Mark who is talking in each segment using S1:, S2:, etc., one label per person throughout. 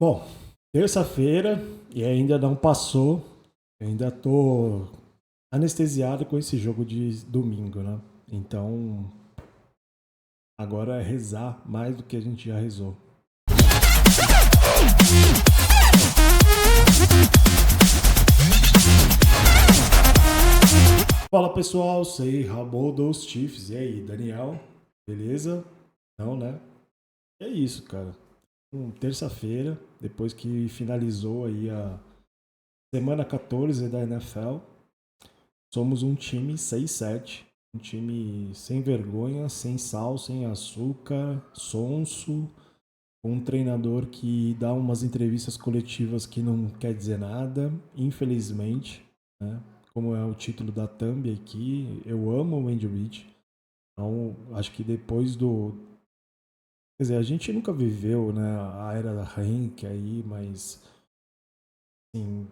S1: Bom, terça-feira e ainda não passou. Ainda tô anestesiado com esse jogo de domingo, né? Então, agora é rezar mais do que a gente já rezou. Fala pessoal, sei Ramon dos Chiefs. E aí, Daniel? Beleza? Não, né? É isso, cara. Terça-feira, depois que finalizou aí a semana 14 da NFL, somos um time 6-7, um time sem vergonha, sem sal, sem açúcar, sonso, com um treinador que dá umas entrevistas coletivas que não quer dizer nada, infelizmente, né? Como é o título da thumb aqui, eu amo o Andy Reid. Então, acho que depois do... Quer dizer, a gente nunca viveu, né, a era da Hank aí, mas assim,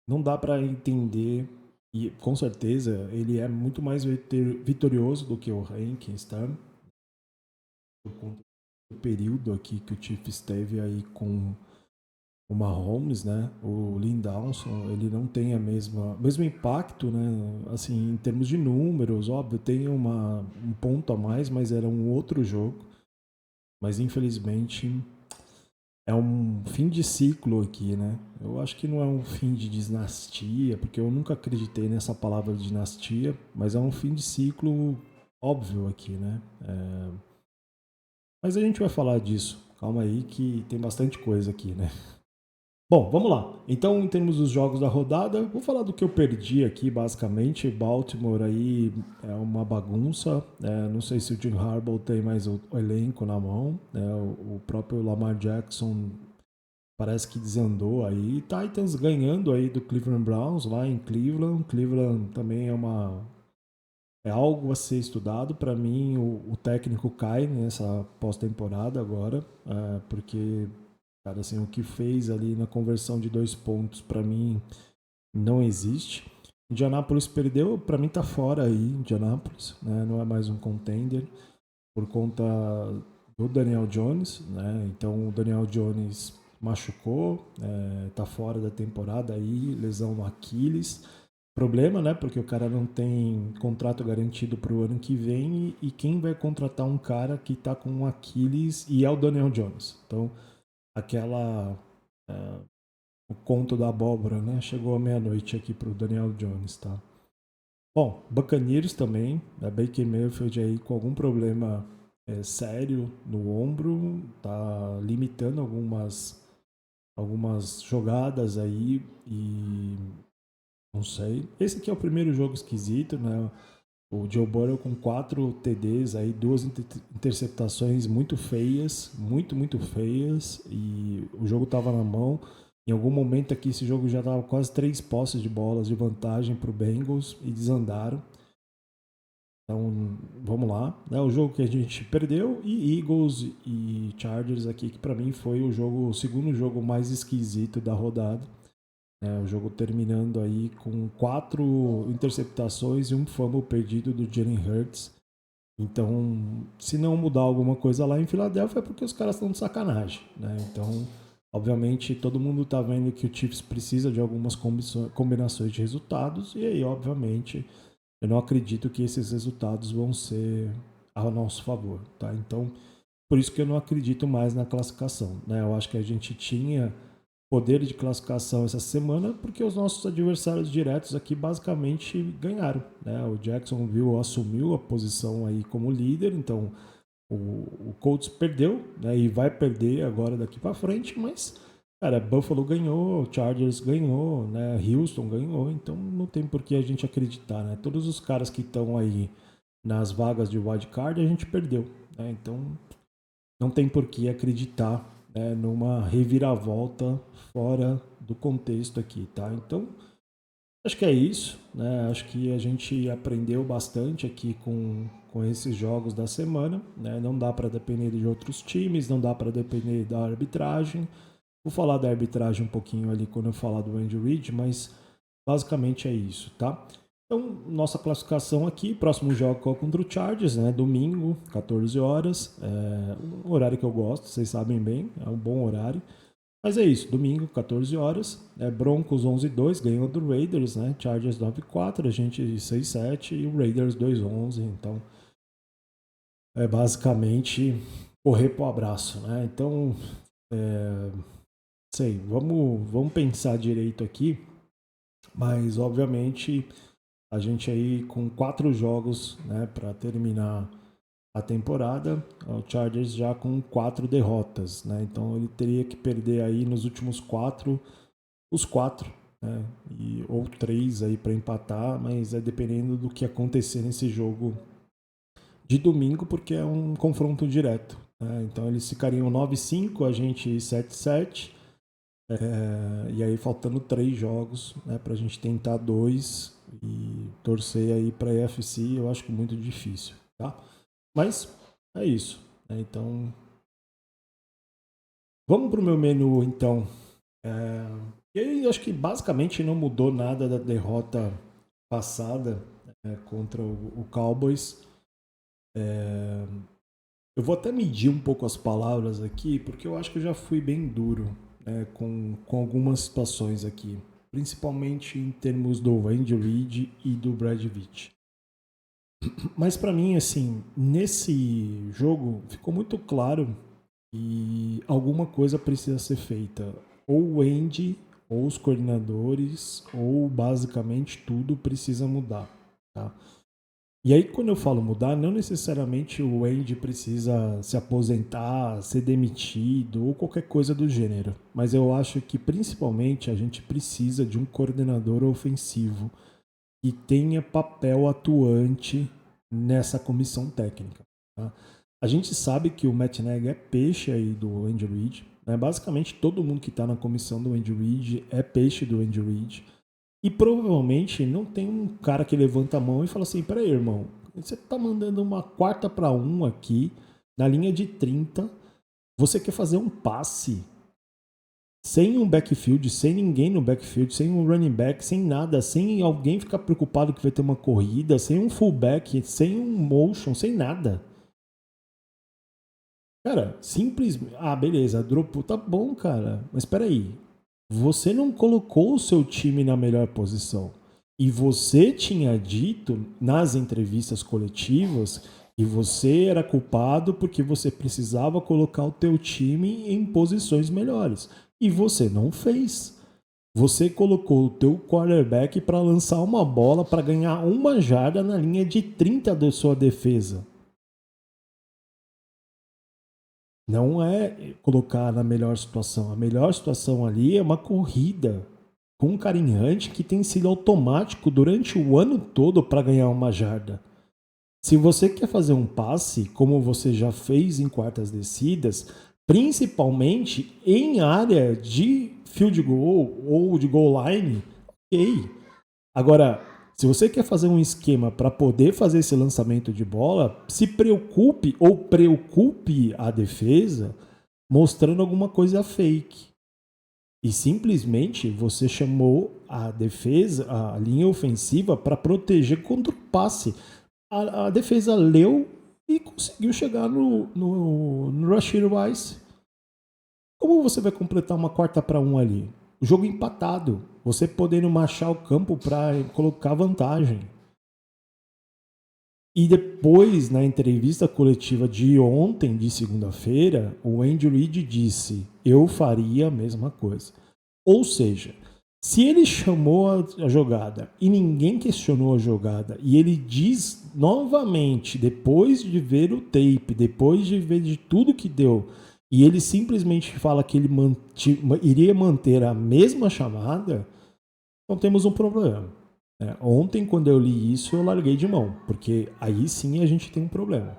S1: não dá para entender e com certeza ele é muito mais vitorioso do que o Hankins, tá? Por conta do período aqui que o Chiefs teve aí com o Mahomes, né? O Lynn Dawson, ele não tem mesmo impacto, né? Assim, em termos de números, óbvio, tem um ponto a mais, mas era um outro jogo. Mas infelizmente é um fim de ciclo aqui, né? Eu acho que não é um fim de dinastia, porque eu nunca acreditei nessa palavra dinastia, mas é um fim de ciclo óbvio aqui, né? Mas a gente vai falar disso. Calma aí que tem bastante coisa aqui, né? Bom, vamos lá. Então, em termos dos jogos da rodada, vou falar do que eu perdi aqui, basicamente. Baltimore aí é uma bagunça. Não sei se o Jim Harbaugh tem mais o elenco na mão. O próprio Lamar Jackson parece que desandou aí. Titans ganhando aí do Cleveland Browns lá em Cleveland. Cleveland também é algo a ser estudado. Para mim, o técnico cai nessa pós-temporada agora, porque, cara, assim, o que fez ali na conversão de 2 pontos, para mim, não existe. Indianapolis perdeu, para mim tá fora aí, Indianapolis, né? Não é mais um contender por conta do Daniel Jones, né? Então o Daniel Jones machucou, tá fora da temporada aí, lesão no Aquiles. Problema, né? Porque o cara não tem contrato garantido para o ano que vem e quem vai contratar um cara que tá com um Aquiles e é o Daniel Jones. Então, aquela o conto da abóbora, né? Chegou à meia-noite aqui pro Daniel Jones, tá? Bom, Buccaneers também, a Baker Mayfield aí com algum problema sério no ombro, tá limitando algumas jogadas aí e não sei. Esse aqui é o primeiro jogo esquisito, né? O Joe Burrow com 4 TDs aí, 2 interceptações muito feias, muito feias, e o jogo tava na mão. Em algum momento aqui esse jogo já tava quase 3 posses de bolas de vantagem pro Bengals e desandaram. Então, vamos lá. É o jogo que a gente perdeu e Eagles e Chargers aqui, que para mim foi o segundo jogo mais esquisito da rodada. O jogo terminando aí com 4 interceptações e um fumble perdido do Jalen Hurts. Então, se não mudar alguma coisa lá em Filadélfia é porque os caras estão de sacanagem, né? Então, obviamente, todo mundo está vendo que o Chiefs precisa de algumas combinações de resultados e aí, obviamente, eu não acredito que esses resultados vão ser a nosso favor, tá? Então, por isso que eu não acredito mais na classificação, né? Eu acho que a gente tinha poder de classificação essa semana porque os nossos adversários diretos aqui basicamente ganharam, né? O Jacksonville assumiu a posição aí como líder, então o Colts perdeu, né? E vai perder agora daqui para frente, mas cara, Buffalo ganhou, Chargers ganhou, né? Houston ganhou, então não tem por que a gente acreditar, né? Todos os caras que estão aí nas vagas de wildcard a gente perdeu, né? Então não tem por que acreditar, né, numa reviravolta fora do contexto aqui, tá? Então acho que é isso, né? Acho que a gente aprendeu bastante aqui com esses jogos da semana, né? Não dá para depender de outros times, não dá para depender da arbitragem. Vou falar da arbitragem um pouquinho ali quando eu falar do Andy Reid, mas basicamente é isso, tá? Então, nossa classificação aqui, próximo jogo é contra o Chargers, né? Domingo, 14 horas. Um horário que eu gosto, vocês sabem bem, é um bom horário. Mas é isso, domingo, 14 horas. Broncos 11-2, ganhou do Raiders, né? Chargers 9-4, a gente 6-7 e o Raiders 2-11. Então, é basicamente correr pro abraço, né? Então, sei, vamos pensar direito aqui. Mas, obviamente, a gente aí com 4 jogos, né, para terminar a temporada, o Chargers já com 4 derrotas, né? Então ele teria que perder aí nos últimos 4, os 4, né? Ou 3 aí para empatar, mas é dependendo do que acontecer nesse jogo de domingo, porque é um confronto direto, né? Então eles ficariam 9-5, a gente 7-7. E aí faltando 3 jogos, né, pra gente tentar 2 e torcer aí pra EFC, eu acho que muito difícil, tá? Mas é isso, né? Então vamos pro meu menu então. E aí acho que basicamente não mudou nada da derrota passada, contra o Cowboys. Eu vou até medir um pouco as palavras aqui, porque eu acho que eu já fui bem duro, né, com algumas situações aqui. Principalmente em termos do Andy Reid e do Brad Pitt. Mas para mim, assim, nesse jogo ficou muito claro que alguma coisa precisa ser feita. Ou o Andy, ou os coordenadores, ou basicamente tudo precisa mudar, tá? E aí, quando eu falo mudar, não necessariamente o Andy precisa se aposentar, ser demitido ou qualquer coisa do gênero. Mas eu acho que principalmente a gente precisa de um coordenador ofensivo que tenha papel atuante nessa comissão técnica. Tá? A gente sabe que o Matt Nagy é peixe aí do Andy Reid. Né? Basicamente, todo mundo que está na comissão do Andy Reid é peixe do Andy Reid. E provavelmente não tem um cara que levanta a mão e fala assim: peraí, irmão, você tá mandando uma 4ª-1 aqui, na linha de 30, você quer fazer um passe sem um backfield, sem ninguém no backfield, sem um running back, sem nada, sem alguém ficar preocupado que vai ter uma corrida, sem um fullback, sem um motion, sem nada. Cara, simples. Ah, beleza, dropou. Tá bom, cara. Mas peraí. Você não colocou o seu time na melhor posição. E você tinha dito nas entrevistas coletivas que você era culpado porque você precisava colocar o teu time em posições melhores. E você não fez. Você colocou o teu quarterback para lançar uma bola para ganhar uma jarda na linha de 30 da sua defesa. Não é colocar na melhor situação. A melhor situação ali é uma corrida com um carinhante que tem sido automático durante o ano todo para ganhar uma jarda. Se você quer fazer um passe, como você já fez em quartas descidas, principalmente em área de field goal ou de goal line, ok. Agora, se você quer fazer um esquema para poder fazer esse lançamento de bola, se preocupe ou preocupe a defesa mostrando alguma coisa fake. E simplesmente você chamou a defesa, a linha ofensiva, para proteger contra o passe. A defesa leu e conseguiu chegar no Rashid Rice. Como você vai completar uma 4ª-1 ali? O jogo empatado. Você podendo marchar o campo para colocar vantagem. E depois, na entrevista coletiva de ontem, de segunda-feira, o Andy Reid disse: eu faria a mesma coisa. Ou seja, se ele chamou a jogada e ninguém questionou a jogada, e ele diz novamente, depois de ver o tape, depois de ver de tudo que deu, e ele simplesmente fala que ele iria manter a mesma chamada, então temos um problema. Ontem, quando eu li isso, eu larguei de mão, porque aí sim a gente tem um problema.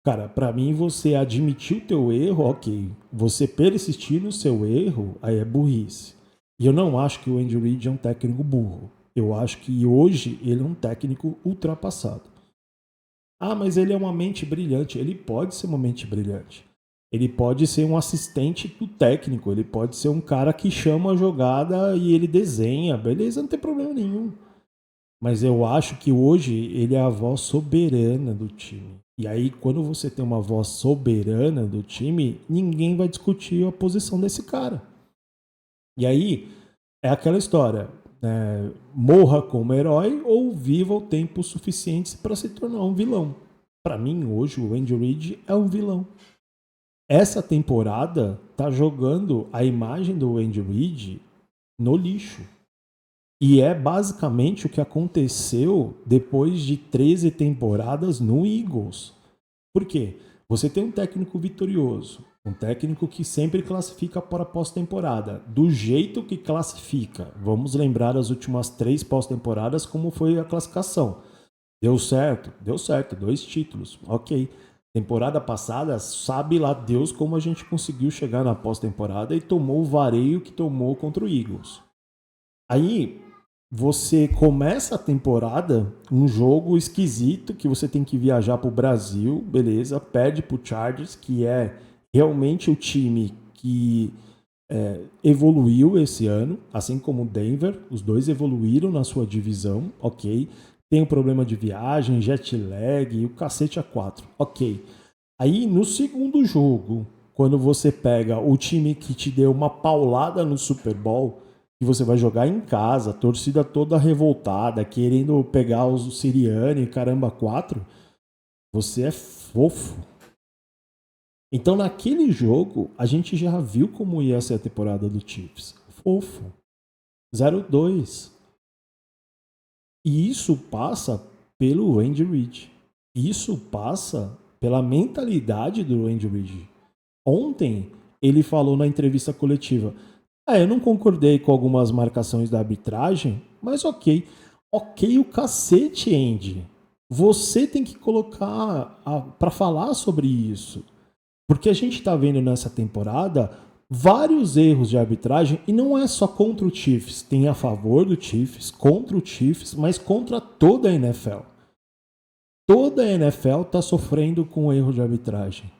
S1: Cara, pra mim, você admitir o teu erro, ok. Você persistir no seu erro, aí é burrice. E eu não acho que o Andy Reid é um técnico burro. Eu acho que hoje ele é um técnico ultrapassado. Ah, mas ele é uma mente brilhante. Ele pode ser uma mente brilhante. Ele pode ser um assistente do técnico. Ele pode ser um cara que chama a jogada e ele desenha. Beleza, não tem problema nenhum. Mas eu acho que hoje ele é a voz soberana do time. E aí, quando você tem uma voz soberana do time, ninguém vai discutir a posição desse cara. E aí é aquela história, morra como herói ou viva o tempo suficiente para se tornar um vilão. Para mim, hoje, o Andy Reid é um vilão. Essa temporada tá jogando a imagem do Andy Reid no lixo. E é basicamente o que aconteceu depois de 13 temporadas no Eagles. Por quê? Você tem um técnico vitorioso, um técnico que sempre classifica para a pós-temporada, do jeito que classifica. Vamos lembrar as últimas 3 pós-temporadas como foi a classificação. Deu certo? Deu certo, 2 títulos, ok. Temporada passada, sabe lá Deus como a gente conseguiu chegar na pós-temporada e tomou o vareio que tomou contra o Eagles. Aí você começa a temporada, um jogo esquisito que você tem que viajar para o Brasil, beleza, perde para o Chargers, que é realmente o time que evoluiu esse ano, assim como o Denver, os dois evoluíram na sua divisão, ok. Tem o problema de viagem, jet lag e o cacete a 4, ok. Aí no segundo jogo, quando você pega o time que te deu uma paulada no Super Bowl, que você vai jogar em casa, a torcida toda revoltada, querendo pegar os Sirianni e caramba 4, você é fofo. Então naquele jogo, a gente já viu como ia ser a temporada do Chiefs. Fofo. 0-2. E isso passa pelo Andy Reid. Isso passa pela mentalidade do Andy Reid. Ontem ele falou na entrevista coletiva: eu não concordei com algumas marcações da arbitragem, mas ok. Ok, o cacete, Andy. Você tem que colocar para falar sobre isso. Porque a gente está vendo nessa temporada vários erros de arbitragem e não é só contra o Chiefs. Tem a favor do Chiefs, contra o Chiefs, mas contra toda a NFL. Toda a NFL está sofrendo com erro de arbitragem.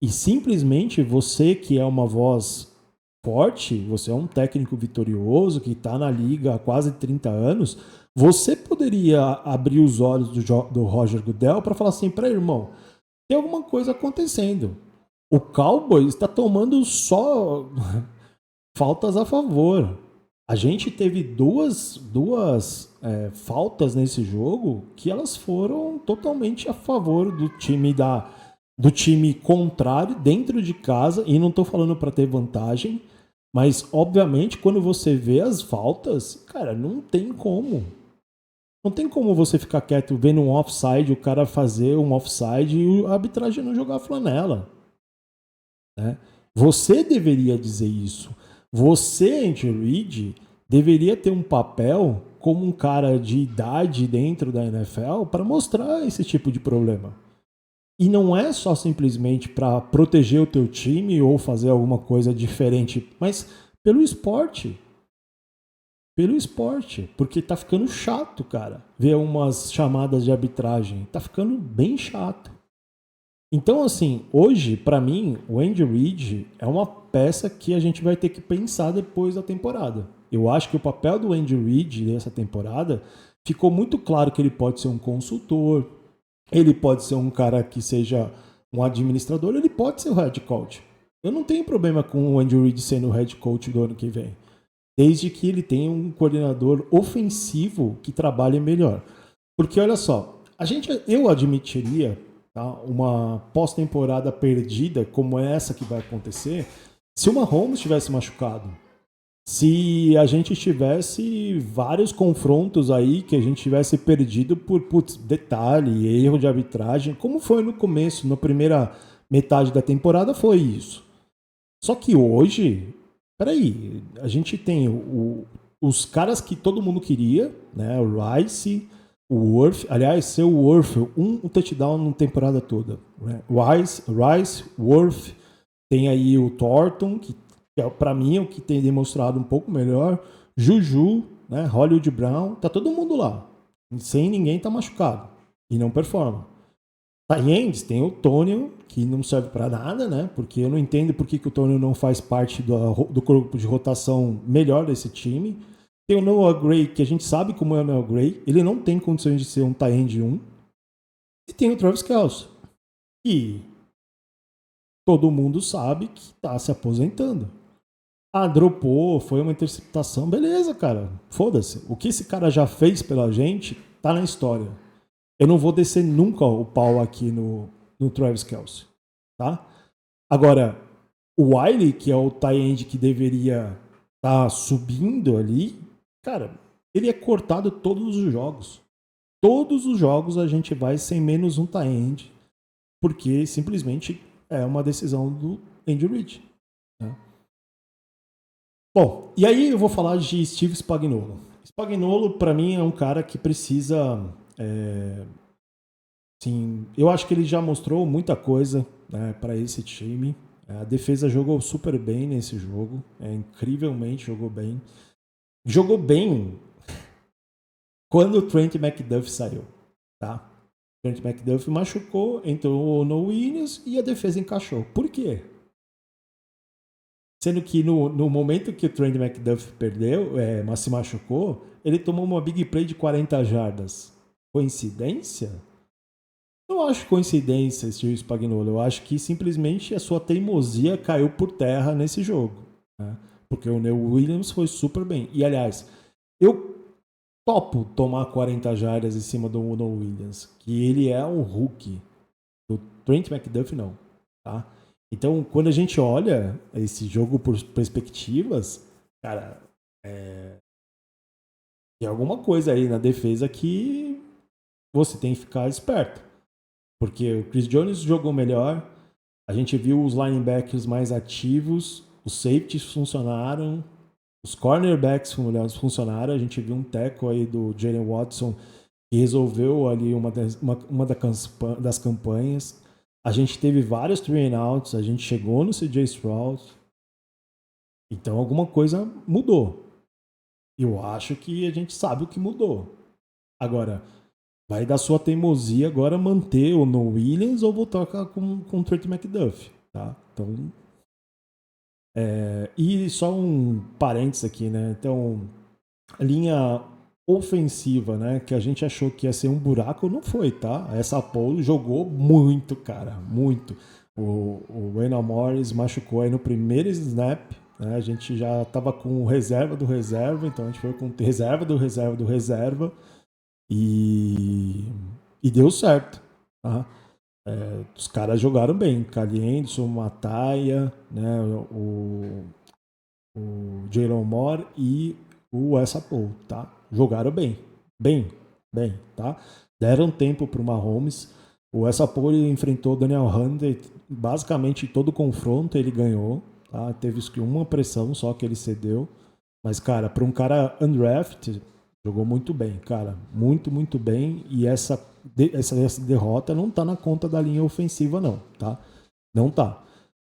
S1: E simplesmente você que é uma voz forte, você é um técnico vitorioso que está na liga há quase 30 anos, você poderia abrir os olhos do Roger Goodell para falar assim: peraí, irmão, tem alguma coisa acontecendo. O Cowboys está tomando só faltas a favor. A gente teve duas faltas nesse jogo que elas foram totalmente a favor do time contrário dentro de casa, e não estou falando para ter vantagem, mas obviamente quando você vê as faltas, cara, não tem como. Não tem como você ficar quieto vendo um offside, o cara fazer um offside e a arbitragem não jogar a flanela. Né? Você deveria dizer isso. Você, Andy Reid, deveria ter um papel como um cara de idade dentro da NFL para mostrar esse tipo de problema. E não é só simplesmente para proteger o teu time ou fazer alguma coisa diferente, mas pelo esporte. Pelo esporte. Porque tá ficando chato, cara. Ver umas chamadas de arbitragem. Tá ficando bem chato. Então, assim, hoje, para mim, o Andy Reid é uma peça que a gente vai ter que pensar depois da temporada. Eu acho que o papel do Andy Reid nessa temporada ficou muito claro que ele pode ser um consultor, ele pode ser um cara que seja um administrador, ele pode ser o head coach. Eu não tenho problema com o Andy Reid sendo o head coach do ano que vem, desde que ele tenha um coordenador ofensivo que trabalhe melhor. Porque olha só, eu admitiria, tá, uma pós-temporada perdida como essa que vai acontecer se o Mahomes tivesse machucado. Se a gente tivesse vários confrontos aí que a gente tivesse perdido por detalhe, erro de arbitragem, como foi no começo, na primeira metade da temporada foi isso. Só que hoje, peraí, a gente tem os caras que todo mundo queria, né? O Rice, o Worth, aliás, seu Worth, um touchdown na temporada toda. Né? Rice, Worth, tem aí o Thornton, que para mim é o que tem demonstrado um pouco melhor. Juju, né? Hollywood Brown, tá todo mundo lá. Sem ninguém tá machucado. E não performa. Tyrants tem o Tônio, que não serve para nada, né? Porque eu não entendo por que o Tônio não faz parte do corpo de rotação melhor desse time. Tem o Noah Gray, que a gente sabe como é o Noah Gray. Ele não tem condições de ser um Tyrant 1. E tem o Travis Kelce, que todo mundo sabe que está se aposentando. Ah, dropou, foi uma interceptação, beleza, cara. Foda-se. O que esse cara já fez pela gente tá na história. Eu não vou descer nunca o pau aqui no Travis Kelce, tá? Agora, o Wiley, que é o tight end que deveria estar subindo ali, cara, ele é cortado todos os jogos. Todos os jogos a gente vai sem menos um tight end, porque simplesmente é uma decisão do Andy Reid. Né? Bom, e aí eu vou falar de Steve Spagnuolo. Spagnuolo, para mim, é um cara que precisa. Sim, eu acho que ele já mostrou muita coisa, né, para esse time. A defesa jogou super bem nesse jogo, incrivelmente jogou bem. Jogou bem quando o Trent McDuffie saiu, tá? Trent McDuffie machucou, entrou no Williams e a defesa encaixou. Por quê? Sendo que no momento que o Trent McDuffie perdeu, mas se machucou, ele tomou uma big play de 40 jardas. Coincidência? Não acho coincidência, Steve Spagnuolo. Eu acho que simplesmente a sua teimosia caiu por terra nesse jogo. Né? Porque o Neil Williams foi super bem. E, aliás, eu topo tomar 40 jardas em cima do Neil Williams, que ele é um Hulk. Do Trent McDuffie, não. Tá? Então, quando a gente olha esse jogo por perspectivas, cara, tem alguma coisa aí na defesa que você tem que ficar esperto. Porque o Chris Jones jogou melhor, a gente viu os linebackers mais ativos, os safeties funcionaram, os cornerbacks funcionaram, a gente viu um tackle aí do Jalen Watson que resolveu ali uma das campanhas. A gente teve vários three and outs, a gente chegou no CJ Stroud. Então alguma coisa mudou. Eu acho que a gente sabe o que mudou. Agora, vai da sua teimosia agora manter o No Williams ou voltar com o Trent McDuffie, tá? Então, e só um parênteses aqui, né? Então, a linha ofensiva, né? Que a gente achou que ia ser um buraco, não foi, tá? Essa Apollo jogou muito, cara, muito. O Wayne Morris machucou aí no primeiro snap, né? A gente já tava com reserva do reserva, então a gente foi com reserva do reserva do reserva e, e deu certo, tá? Os caras jogaram bem, Calienson, Mataia, né? O Jalen Moore e o Wessapol, tá? Jogaram bem, bem, bem, tá? Deram tempo para o Mahomes. O Wessapol enfrentou o Daniel Hunter, basicamente todo o confronto ele ganhou, tá? Teve uma pressão só que ele cedeu, mas cara, para um cara undrafted, jogou muito bem, cara, muito, muito bem. E essa derrota não tá na conta da linha ofensiva, não, tá? Não tá.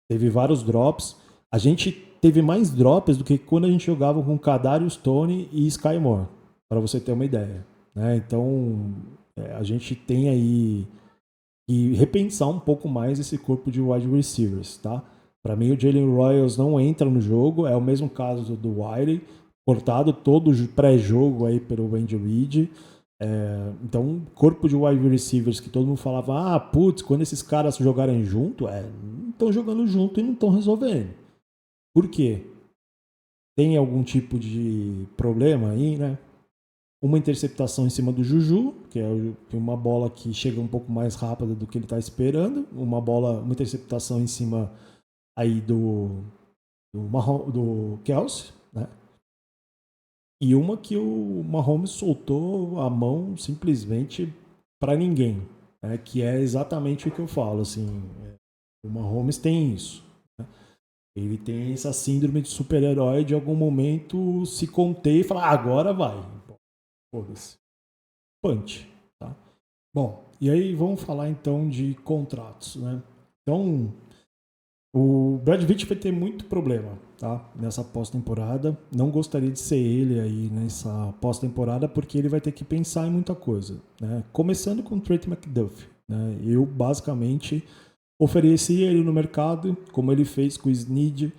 S1: Teve vários drops. A gente teve mais drops do que quando a gente jogava com Kadarius Stone e Sky Moore, para você ter uma ideia. Né? Então, a gente tem aí que repensar um pouco mais esse corpo de wide receivers, tá? Para mim, o Jalen Royals não entra no jogo, é o mesmo caso do Wiley, cortado todo o pré-jogo aí pelo Andy Reid. Então, corpo de wide receivers que todo mundo falava, putz, quando esses caras jogarem junto, não estão jogando junto e não estão resolvendo. Por quê? Tem algum tipo de problema aí, né? Uma interceptação em cima do Juju, que é uma bola que chega um pouco mais rápida do que ele está esperando, uma interceptação em cima aí do Kelsey, né? E uma que o Mahomes soltou a mão simplesmente para ninguém, né? Que é exatamente o que eu falo, assim, o Mahomes tem isso. Né? Ele tem essa síndrome de super-herói de algum momento se conter e falar, agora vai. Foda-se. Punch. Tá? Bom, e aí vamos falar então de contratos, né? Então, o Brad Pitt vai ter muito problema, tá? Nessa pós-temporada. Não gostaria de ser ele aí nessa pós-temporada, porque ele vai ter que pensar em muita coisa, né? Começando com o Trent McDuffie, né? Eu, basicamente, ofereci ele no mercado, como ele fez com o Snead.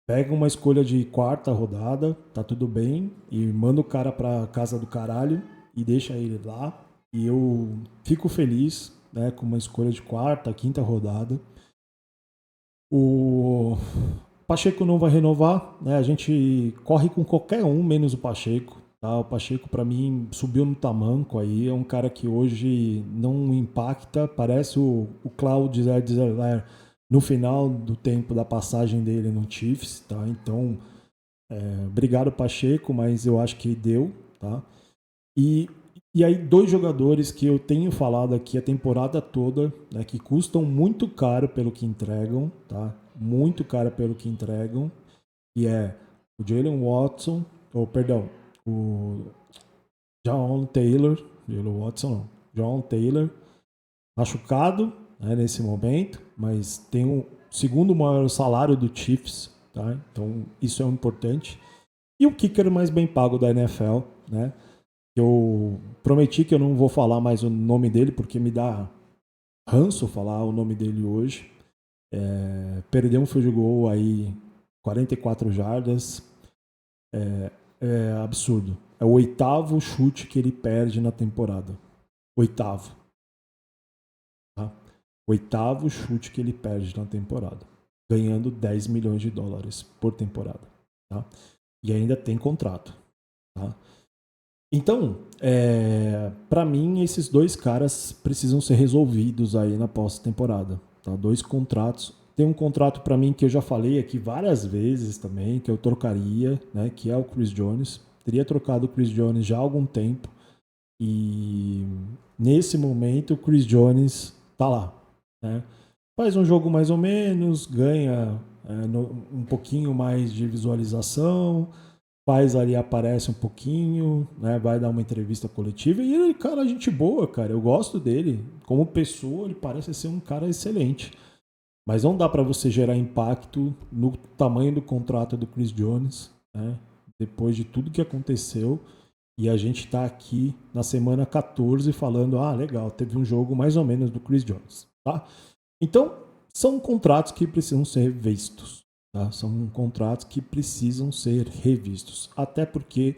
S1: Pega uma escolha de quarta rodada, tá tudo bem, e manda o cara pra casa do caralho e deixa ele lá. E eu fico feliz, né, com uma escolha de quarta, quinta rodada. O Pacheco não vai renovar, né? A gente corre com qualquer um, menos o Pacheco. Tá? O Pacheco, para mim, subiu no tamanco aí. É um cara que hoje não impacta. Parece o Cláudio Edler no final do tempo da passagem dele no Chiefs. Tá? Então, obrigado, Pacheco, mas eu acho que deu. Tá? E, e aí, dois jogadores que eu tenho falado aqui a temporada toda, né, que custam muito caro pelo que entregam, tá? Muito caro pelo que entregam, e é o Jalen Watson, ou perdão, o John Taylor, Jalen Watson não, John Taylor, machucado, né, nesse momento, mas tem o segundo maior salário do Chiefs, tá? Então isso é importante. E o kicker mais bem pago da NFL, né? Eu prometi que eu não vou falar mais o nome dele, porque me dá ranço falar o nome dele hoje. Perdeu um field goal aí, 44 jardas. É absurdo. É o 8º chute que ele perde na temporada. 8º. Tá? 8º chute que ele perde na temporada. Ganhando 10 milhões de dólares por temporada. Tá? E ainda tem contrato. Tá? Então, para mim, esses dois caras precisam ser resolvidos aí na pós-temporada. Tá? 2 contratos. Tem um contrato para mim que eu já falei aqui várias vezes também, que eu trocaria, né? Que é o Chris Jones. Teria trocado o Chris Jones já há algum tempo. E nesse momento o Chris Jones tá lá. Né? Faz um jogo mais ou menos, ganha um pouquinho mais de visualização, faz ali, aparece um pouquinho, né? Vai dar uma entrevista coletiva e ele, cara, gente boa, cara. Eu gosto dele. Como pessoa, ele parece ser um cara excelente. Mas não dá para você gerar impacto no tamanho do contrato do Chris Jones, né? Depois de tudo que aconteceu. E a gente está aqui na semana 14 falando, legal, teve um jogo mais ou menos do Chris Jones. Tá? Então, são contratos que precisam ser vistos. Tá? São contratos que precisam ser revistos. Até porque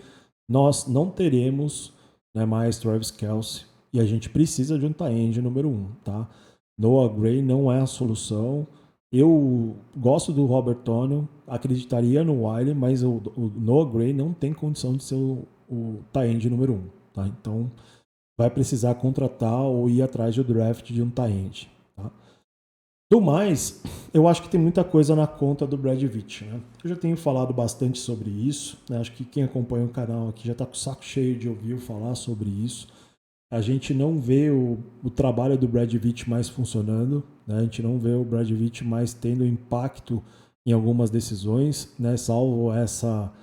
S1: nós não teremos, né, mais Travis Kelce e a gente precisa de um tight end número 1. Tá? Noah Gray não é a solução. Eu gosto do Robert Tonyan, acreditaria no Wiley, mas o Noah Gray não tem condição de ser o tight end número 1. Tá? Então, vai precisar contratar ou ir atrás do draft de um tight end. Tá? Do mais, eu acho que tem muita coisa na conta do Brad Veach. Né? Eu já tenho falado bastante sobre isso. Né? Acho que quem acompanha o canal aqui já está com o saco cheio de ouvir eu falar sobre isso. A gente não vê o trabalho do Brad Veach mais funcionando. Né? A gente não vê o Brad Veach mais tendo impacto em algumas decisões, né? Salvo essa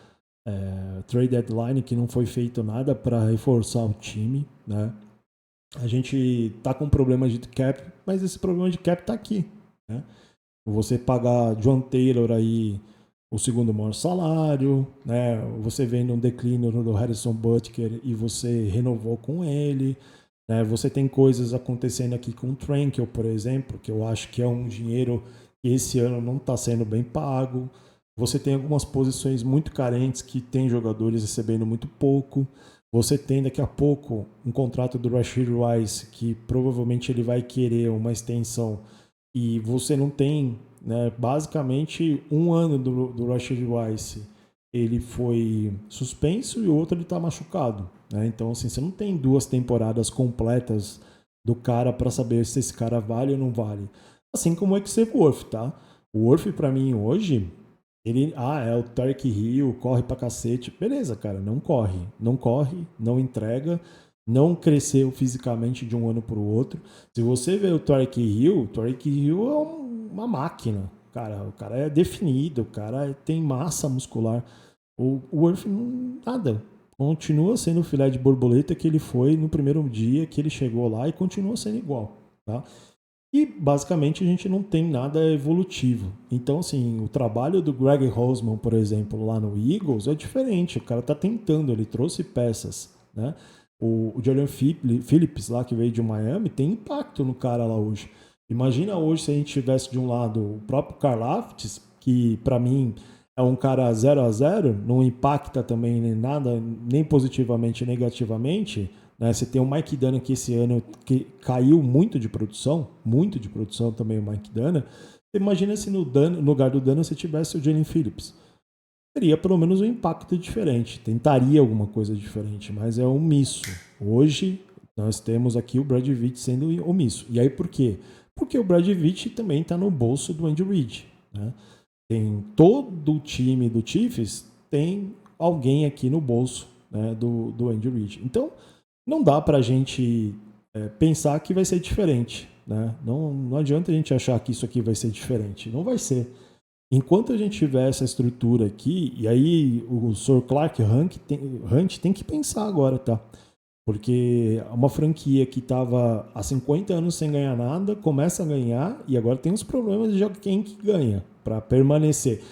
S1: trade deadline que não foi feito nada para reforçar o time. Né? A gente tá com problema de cap, mas esse problema de cap tá aqui. Né? Você pagar John Taylor aí o segundo maior salário, né? Você vendo um declínio do Harrison Butker e você renovou com ele. Né? Você tem coisas acontecendo aqui com o Tranquil, por exemplo, que eu acho que é um dinheiro que esse ano não está sendo bem pago. Você tem algumas posições muito carentes que tem jogadores recebendo muito pouco. Você tem daqui a pouco um contrato do Rashid Rice que provavelmente ele vai querer uma extensão e você não tem, né, basicamente um ano do Rashid Rice ele foi suspenso e o outro ele está machucado. Né? Então assim, você não tem 2 temporadas completas do cara para saber se esse cara vale ou não vale. Assim como o Xavier Worth, tá? O Worth para mim hoje ele, é o Tyreek Hill, corre pra cacete. Beleza, cara, não corre, não entrega, não cresceu fisicamente de um ano pro outro. Se você vê o Tyreek Hill é uma máquina. Cara, o cara é definido, o cara tem massa muscular. O Worth, nada. Continua sendo o filé de borboleta que ele foi no primeiro dia que ele chegou lá e continua sendo igual, tá? E basicamente a gente não tem nada evolutivo. Então, assim, o trabalho do Greg Roseman, por exemplo, lá no Eagles é diferente. O cara tá tentando, ele trouxe peças, né? O Julian Phillips, lá que veio de Miami, tem impacto no cara lá hoje. Imagina hoje se a gente tivesse de um lado o próprio Karlaftis, que para mim é um cara 0-0, não impacta também nem nada, nem positivamente nem negativamente. Né? Você tem o Mike Dunn que esse ano que caiu muito de produção também o Mike Dunn. Imagina se no lugar do Dano você tivesse o Jalen Phillips. Teria pelo menos um impacto diferente. Tentaria alguma coisa diferente, mas é omisso. Hoje nós temos aqui o Brad Veach sendo omisso. E aí por quê? Porque o Brad Veach também está no bolso do Andy Reid. Né? Tem todo o time do Chiefs tem alguém aqui no bolso, né, do Andy Reid. Então não dá para a gente pensar que vai ser diferente. Né? Não adianta a gente achar que isso aqui vai ser diferente. Não vai ser. Enquanto a gente tiver essa estrutura aqui, e aí o Sr. Clark Hunt tem que pensar agora, tá? Porque uma franquia que estava há 50 anos sem ganhar nada, começa a ganhar e agora tem os problemas de quem que ganha para permanecer.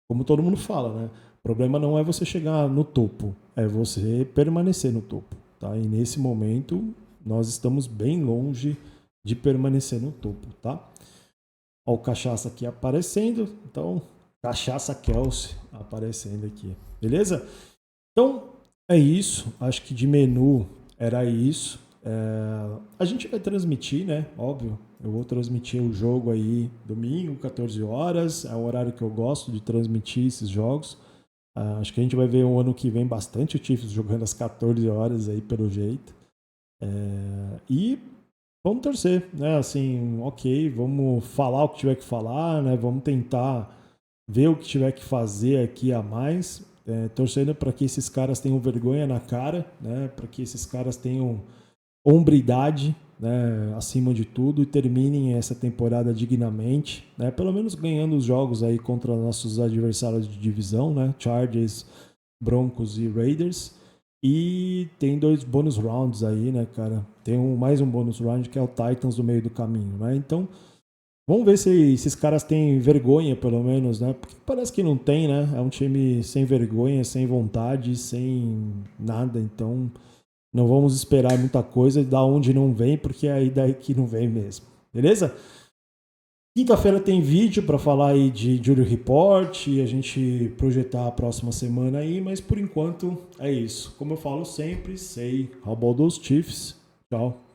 S1: Como todo mundo fala, né? O problema não é você chegar no topo, é você permanecer no topo, tá? E nesse momento nós estamos bem longe de permanecer no topo, tá? Ó, o Cachaça aqui aparecendo. Então, Cachaça Kelsey aparecendo aqui. Beleza? Então, é isso. Acho que de menu era isso. A gente vai transmitir, né? Óbvio. Eu vou transmitir o jogo aí domingo, 14 horas. É o horário que eu gosto de transmitir esses jogos. Acho que a gente vai ver o ano que vem bastante o Chiefs jogando às 14 horas aí, pelo jeito. E vamos torcer, né? Assim, ok, vamos falar o que tiver que falar, né? Vamos tentar ver o que tiver que fazer aqui a mais, torcendo para que esses caras tenham vergonha na cara, né? Para que esses caras tenham hombridade, né? Acima de tudo, e terminem essa temporada dignamente, né? Pelo menos ganhando os jogos aí contra nossos adversários de divisão, né? Chargers, Broncos e Raiders. E tem 2 bônus rounds aí, né, cara? Tem mais um bônus round que é o Titans do meio do caminho, né? Então, vamos ver se esses caras têm vergonha, pelo menos, né? Porque parece que não tem, né? É um time sem vergonha, sem vontade, sem nada. Então, não vamos esperar muita coisa da onde não vem, porque é aí daí que não vem mesmo. Beleza? Quinta-feira tem vídeo para falar aí de Jury Report e a gente projetar a próxima semana aí, mas por enquanto é isso. Como eu falo sempre, say how about those Chiefs? Tchau.